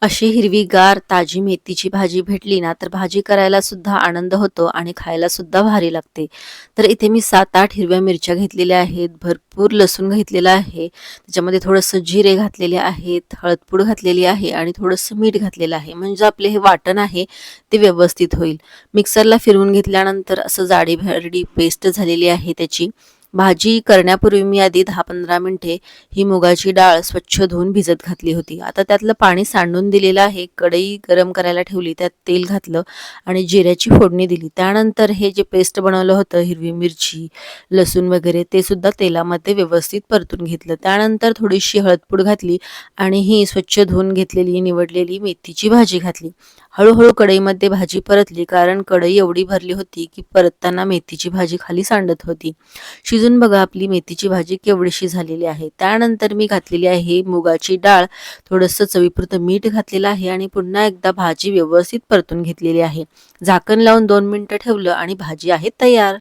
अशी हिरवीगार ताजी मेथीची भाजी भेटली ना, तर भाजी करायला सुद्धा आनंद होतो आणि खायला सुद्धा भारी लागते. तर इथे मी 7-8 हिरव्या मिरच्या घेतलेल्या आहेत, भरपूर लसूण घेतलेला आहे, त्याच्यामध्ये थोडंसं जिरे घातलेले आहेत, हळदपूड घातलेली आहे आणि थोडंसं मीठ घातलेलं आहे. म्हणजे आपले हे वाटण आहे ते व्यवस्थित होईल. मिक्सरला फिरवून घेतल्यानंतर असं जाडी-भरडी पेस्ट झालेली आहे त्याची. भाजी करण्यापूर्वी मी आधी 10-15 मिनिटे ही मुगाची डाळ स्वच्छ धुवून भिजत घातली होती. आता त्यातलं पाणी सांडून दिलेलं आहे. कढई गरम करायला ठेवली, त्यात तेल घातलं आणि जिऱ्याची फोडणी दिली. त्यानंतर हे जे पेस्ट बनवलं होतं हिरवी मिरची, लसूण वगैरे ते सुद्धा तेलामध्ये व्यवस्थित परतून घेतलं. त्यानंतर थोडीशी हळदपूड घातली आणि ही स्वच्छ धुवून घेतलेली निवडलेली मेथीची भाजी घातली. हळूहळू कढईमध्ये भाजी परतली, कारण कढई एवढी भरली होती की परतताना मेथीची भाजी खाली सांडत होती. शिजून बघा आपली मेथीची भाजी केवढीशी झालेली आहे. त्यानंतर मी घातलेली आहे मुगाची डाळ, थोडंसं चवीपुरतं मीठ घातलेलं आहे आणि पुन्हा एकदा भाजी व्यवस्थित परतून घेतलेली आहे. झाकण लावून 2 मिनिटं ठेवलं आणि भाजी आहे तयार.